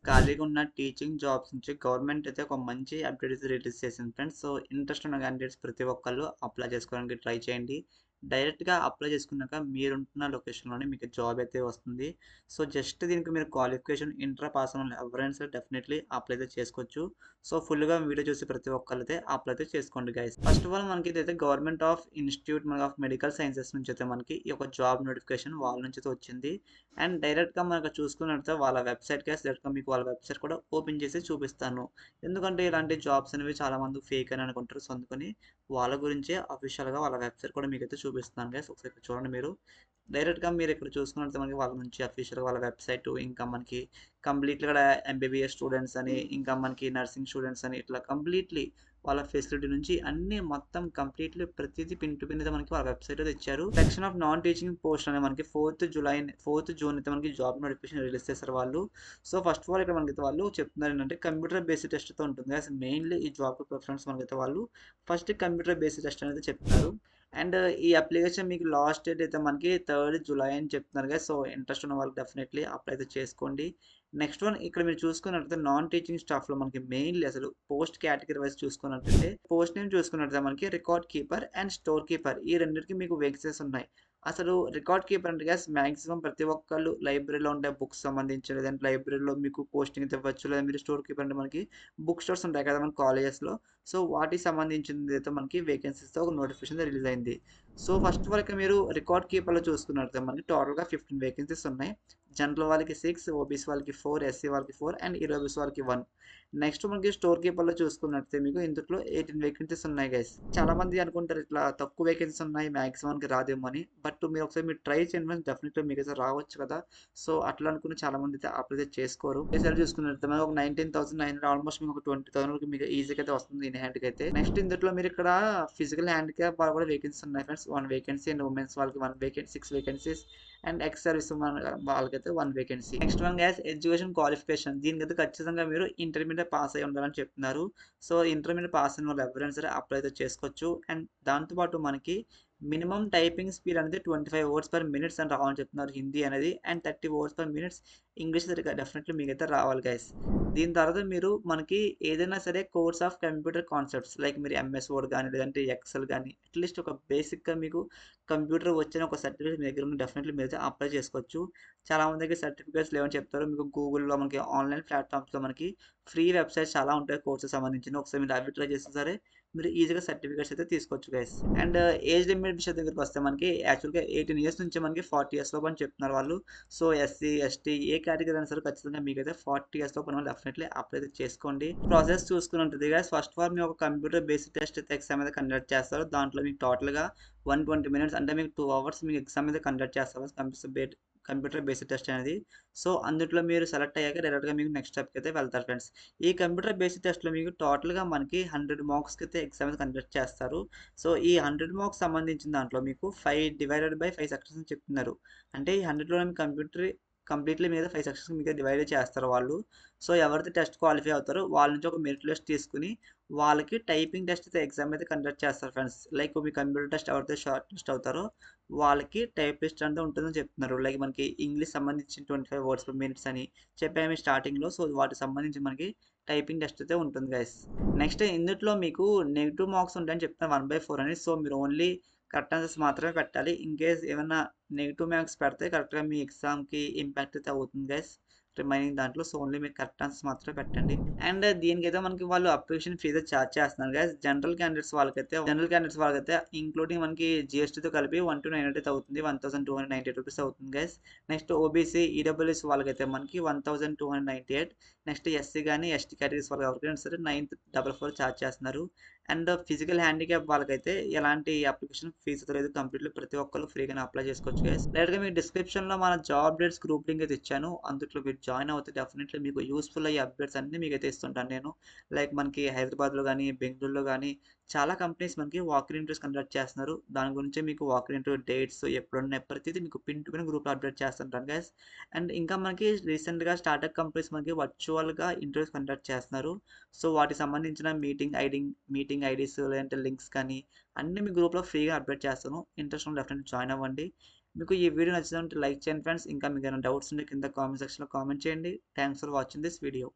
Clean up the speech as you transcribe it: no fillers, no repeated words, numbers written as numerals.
ఖాళీగా ఉన్న teaching jobs నుంచి గవర్నమెంట్ అయితే ఒక మంచి అప్డేట్ అయితే రిలీజ్ చేసింది ఫ్రెండ్స్. సో ఇంట్రెస్ట్ ఉన్న క్యాండిడేట్స్ ప్రతి ఒక్కళ్ళు అప్లై చేసుకోవడానికి ట్రై చేయండి. డైరెక్ట్‌గా అప్లై చేసుకున్నాక మీరుంటున్న లొకేషన్‌లోనే మీకు జాబ్ అయితే వస్తుంది. సో జస్ట్ దీనికి మీరు క్వాలిఫికేషన్ ఇంటర్ పాస్ ఉన్న ఎవరైనా సరే డెఫినెట్లీ అప్లై అయితే చేసుకోవచ్చు. సో ఫుల్‌గా వీడియో చూసి ప్రతి ఒక్కళ్ళైతే అప్లై అయితే చేసుకోండి గైస్. ఫస్ట్ ఆఫ్ ఆల్ మనకి ఇదైతే government of institute of medical sciences నుంచి అయితే మనకి ఈ యొక్క జాబ్ నోటిఫికేషన్ వాళ్ళ నుంచి అయితే వచ్చింది. అండ్ డైరెక్ట్‌గా మనకు చూసుకున్నట్లయితే వాళ్ళ వెబ్‌సైట్‌కి డైరెక్ట్‌గా మీకు వాళ్ళ వెబ్‌సైట్ కూడా ఓపెన్ చేసి చూపిస్తాను. ఎందుకంటే ఇలాంటి జాబ్స్ అనేవి చాలామంది ఫేక్ అని అనుకుంటారు. సో అందుకని వాళ్ళ గురించే అఫీషియల్‌గా వాళ్ళ వెబ్‌సైట్ కూడా మీకైతే చూపిస్తున్నాను గైస్. ఒకసారి ఇక్కడ చూడండి మీరు. డైరెక్ట్‌గా మీరు ఇక్కడ చూసుకున్నట్లయితే మనకి వాళ్ళ నుంచి అఫీషియల్‌గా వాళ్ళ వెబ్‌సైటు ఇంకా మనకి కంప్లీట్‌గా కూడా ఎంబీబీఎస్ స్టూడెంట్స్ అని, ఇంకా మనకి నర్సింగ్ స్టూడెంట్స్ అని ఇట్లా కంప్లీట్‌లీ వాళ్ళ ఫెసిలిటీ నుంచి అన్నీ మొత్తం కంప్లీట్‌లీ ప్రతీది పిన్ టు పిన్ అయితే మనకి వాళ్ళ వెబ్‌సైట్ అయితే ఇచ్చారు. Section of non teaching post అని మనకి 4th జూన్ అయితే మనకి జాబ్ నోటిఫికేషన్ రిలీజ్ చేశారు వాళ్ళు. సో ఫస్ట్ ఆఫ్ ఆల్ ఇక్కడ మనకైతే వాళ్ళు చెప్తున్నారు ఏంటంటే కంప్యూటర్ బేస్డ్ టెస్ట్‌తో ఉంటుంది. అసలు మెయిన్‌లీ ఈ జాబ్‌కి ప్రిఫరెన్స్ మనకైతే వాళ్ళు ఫస్ట్ కంప్యూటర్ బేస్డ్ టెస్ట్ అనేది చెప్తున్నారు. అండ్ ఈ అప్లికేషన్ మీకు లాస్ట్ డేట్ అయితే మనకి 3 జూలై అని చెప్తున్నారు కదా. సో ఇంట్రెస్ట్ ఉన్న వాళ్ళు డెఫినెట్లీ అప్లై అయితే చేసుకోండి. నెక్స్ట్ వన్ ఇక్కడ మీరు చూసుకున్నట్లయితే నాన్ టీచింగ్ స్టాఫ్‌లో మనకి మెయిన్‌లీ అసలు పోస్ట్ కేటగిరీ వైస్ చూసుకున్నట్లయితే పోస్ట్ నేమ్ చూసుకున్నట్లయితే మనకి record keeper and store keeper ఈ రెండిటికి మీకు వేకెన్సీస్ ఉన్నాయి. అసలు రికార్డ్ కీపర్ అంటే గైస్ మాక్సిమం ప్రతి ఒక్కళ్ళు లైబ్రరీలో ఉండే బుక్స్ సంబంధించి లేదంటే లైబ్రరీలో మీకు పోస్టింగ్ అయితే ఇవ్వచ్చు. లేదా మీరు స్టోర్ కీపర్ అంటే మనకి బుక్ స్టోర్స్ ఉంటాయి కదా మన కాలేజెస్‌లో. సో వాటికి సంబంధించింది అయితే మనకి వేకెన్సీస్‌తో ఒక నోటిఫికేషన్ రిలీజ్ అయింది. సో ఫస్ట్ వరకు మీరు రికార్డ్ కీపర్‌లో చూసుకున్నట్లయితే మనకి టోటల్‌గా 15 వేకెన్సీస్ ఉన్నాయి. జనరల్ వాళ్ళకి 6, ఓబీసీ వాళ్ళకి 4, ఎస్సీ వాళ్ళకి 4 అండ్ ఈడబ్ల్యూఎస్ వాళ్ళకి 1. నెక్స్ట్ మనకి స్టోర్ కీపర్‌లో చూసుకున్నట్లయితే మీకు ఇందులో 18 వేకెన్సీస్ ఉన్నాయి గైస్. చాలామంది అనుకుంటారు ఇట్లా తక్కువ వేకెన్సీస్ ఉన్నాయి మాక్సిమానికి రాదేమో అని. బట్ మీరు ఒకసారి ట్రై చేయండి ఫ్రెండ్స్ డెఫినెట్‌గా మీకైతే రావచ్చు కదా. సో అట్లా అనుకుని చాలామంది అయితే అప్లై చేసుకోరు. ఈసారి చూసుకున్నట్లయితే మనకు ఒక 19,900 ఆల్మోస్ట్ మీకు ఒక 20,000 వరకు మీకు ఈజీగా అయితే వస్తుంది ఇన్ హ్యాండ్‌కి అయితే. నెక్స్ట్ ఇందులో మీరు ఇక్కడ ఫిజికల్ హ్యాండిక్యాప్ వాళ్ళు కూడా వేకెన్సీస్ ఉన్నాయి ఫ్రెండ్స్. 1 వేకెన్సీ అండ్ ఉమెన్స్ వాళ్ళకి 1 vacancy 6 vacancies and ex service వాళ్ళకైతే 1 vacancy. Next one guy's education qualification దీనికైతే ఖచ్చితంగా మీరు ఇంటర్మీడియట్ పాస్ అయ్యి ఉండాలని చెప్తున్నారు. సో ఇంటర్మీడియట్ పాస్ అయిన వాళ్ళు ఎవరైనా సరే అప్లై అయితే చేసుకోవచ్చు. అండ్ దాంతోపాటు మనకి మినిమం టైపింగ్ స్పీడ్ అనేది 25 వర్డ్స్ పర్ మినిట్స్ అని రావాలని చెప్తున్నారు హిందీ అనేది. And 30 words per minutes English definitely మీకైతే రావాలి గైస్. దీని తర్వాత మీరు మనకి ఏదైనా సరే course of computer concepts like మీరు ఎంఎస్ వర్డ్ కానీ లేదంటే ఎక్సెల్ కానీ అట్లీస్ట్ ఒక బేసిక్గా మీకు కంప్యూటర్ వచ్చిన ఒక సర్టిఫికేట్ మీ దగ్గర ఉన్న డెఫినెట్లీ మీరైతే అప్లై చేసుకోవచ్చు. చాలామంది దగ్గర సర్టిఫికేట్స్ లేవని చెప్తారు. మీకు గూగుల్‌లో మనకి ఆన్‌లైన్ ప్లాట్‌ఫామ్స్‌లో మనకి ఫ్రీ వెబ్‌సైట్స్ చాలా ఉంటాయి కోర్సెస్ సంబంధించినవి. ఒకసారి మీరు అవి ట్రై చేస్తే సరే మీరు ఈజీగా సర్టిఫికేట్స్ అయితే తీసుకోవచ్చు గైస్. అండ్ ఏజ్ లిమిట్ విషయం దగ్గరికి వస్తే మనకి యాక్చువల్‌గా 18 ఇయర్స్ నుంచి మనకి 40 ఇయర్స్ లోపు అని చెప్తున్నారు వాళ్ళు. సో ఎస్సీ, ఎస్టీ ఏ కేటగిరీ అయినా సరే ఖచ్చితంగా మీకైతే 40 ఇయర్స్ లోపు ఉన్న వాళ్ళు డెఫినెట్లీ అప్లై అయితే చేసుకోండి. ప్రాసెస్ చూసుకున్నట్లయితే గైస్ ఫస్ట్ ఆఫ్ ఆల్ మీరు ఒక కంప్యూటర్ బేస్డ్ టెస్ట్ అయితే ఎగ్జామ్ అయితే కండక్ట్ చేస్తారు. దాంట్లో మీకు టోటల్‌గా 120 మినిట్స్ అంటే మీకు 2 అవర్స్ మీకు ఎగ్జామ్ అయితే కండక్ట్ చేస్తారు. కంప్యూటర్ బేస్డ్ టెస్ట్ అనేది. సో అందుట్లో మీరు సెలెక్ట్ అయ్యాక డైరెక్ట్‌గా మీకు నెక్స్ట్ స్టెప్‌కి అయితే వెళ్తారు ఫ్రెండ్స్. ఈ కంప్యూటర్ బేస్డ్ టెస్ట్‌లో మీకు టోటల్‌గా మనకి 100 మార్క్స్‌కి అయితే ఎగ్జామ్ అయితే కండక్ట్ చేస్తారు. సో ఈ 100 మార్క్స్ సంబంధించిన దాంట్లో మీకు 5/5 సెక్షన్స్ అని చెప్తున్నారు. అంటే ఈ 100లో కంప్లీట్‌లీ మీద 5 సెక్షన్స్ మీకు డివైడ్ చేస్తారు వాళ్ళు. సో ఎవరైతే టెస్ట్ క్వాలిఫై అవుతారో వాళ్ళ నుంచి ఒక మెరిట్ లిస్ట్ తీసుకొని వాళ్ళకి టైపింగ్ టెస్ట్ అయితే ఎగ్జామ్ అయితే కండక్ట్ చేస్తారు ఫ్రెండ్స్. లైక్ మీ కంప్యూటర్ టెస్ట్ ఎవరైతే షార్ట్ లిస్ట్ అవుతారో వాళ్ళకి టైప్ టెస్ట్ అంతా ఉంటుందని చెప్తున్నారు. లైక్ మనకి ఇంగ్లీష్ సంబంధించి 25 వర్డ్స్ పర్ మినిట్స్ అని చెప్పాము స్టార్టింగ్‌లో. సో వాటికి సంబంధించి మనకి టైపింగ్ టెస్ట్ అయితే ఉంటుంది గైస్. నెక్స్ట్ ఇందుట్లో మీకు నెగెటివ్ మార్క్స్ ఉంటాయని చెప్తున్నారు 1/4 అని. సో మీరు ఓన్లీ కరెక్ట్ ఆన్సర్స్ మాత్రమే పెట్టాలి. ఇన్‌కేస్ ఏమన్నా నెగెటివ్ మార్క్స్ పెడితే కరెక్ట్‌గా మీ ఎగ్జామ్‌కి ఇంపాక్ట్ అయితే అవుతుంది గైస్. రిమైనింగ్ దాంట్లో. సో ఓన్లీ మీరు కరెక్ట్ ఆన్సర్స్ మాత్రమే పెట్టండి. అండ్ దీనికైతే మనకి వాళ్ళు అప్లికేషన్ ఫీజ్ చార్జ్ చేస్తున్నారు గైస్. జనరల్ క్యాండిడేట్స్ వాళ్ళకైతే ఇంక్లూడింగ్ మనకి జీఎస్టీతో కలిపి 1,298 అయితే అవుతుంది. 1,298 రూపీస్ అవుతుంది గైస్. నెక్స్ట్ ఓబీసీ, ఈడబ్ల్యూఎస్ వాళ్ళకైతే మనకి 1,298. నెక్స్ట్ ఎస్సీ కానీ ఎస్టీ కేటగిరీస్ వాళ్ళకి ఎవరికైనా సరే 944 చార్జ్ చేస్తున్నారు. అండ్ ఫిజికల్ హ్యాండిక్యాప్ వాళ్ళకైతే ఎలాంటి అప్లికేషన్ ఫీజు లేదు. కంప్లీట్లీ ప్రతి ఒక్కరు ఫ్రీగానే అప్లై చేసుకోవచ్చు గైస్. డైరెక్ట్‌గా మీకు డిస్క్రిప్షన్‌లో మన జాబ్ డేట్స్ గ్రూప్ లింక్ అయితే ఇచ్చాను. అందులో మీరు జాయిన్ అవుతే డెఫినెట్లీ మీకు యూస్‌ఫుల్ అయ్యే అప్డేట్స్ అన్నీ మీకైతే ఇస్తుంటాను నేను. లైక్ మనకి హైదరాబాద్‌లో గానీ, బెంగుళూరులో గానీ చాలా కంపెనీస్ మనకి వాక్-ఇన్ ఇంటర్వ్యూస్ కండక్ట్ చేస్తున్నారు. దాని గురించే మీకు వాక్-ఇన్ ఇంటర్వ్యూ డేట్స్ ఎప్పుడున్నాయి ప్రతిదీ మీకు పిన్ టు పిన్ గ్రూప్‌లో అప్డేట్ చేస్తుంటాను గైస్. అండ్ ఇంకా మనకి రీసెంట్‌గా స్టార్టప్ కంపెనీస్ మనకి వర్చువల్‌గా ఇంటర్వ్యూస్ కండక్ట్ చేస్తున్నారు. సో వాటికి సంబంధించిన మీటింగ్ ఐడీస్ లేదంటే లింక్స్ కానీ అన్నీ మీ గ్రూప్‌లో ఫ్రీగా అప్డేట్ చేస్తాను. ఇంట్రెస్ట్ ఉన్న డెఫినెట్‌లీ జాయిన్ అవ్వండి. మీకు ఈ వీడియో నచ్చితే లైక్ చేయండి ఫ్రెండ్స్. ఇంకా మీకు ఏమైనా డౌట్స్ ఉంటే కింద కామెంట్ సెక్షన్‌లో కామెంట్ చేయండి. Thanks for watching this video.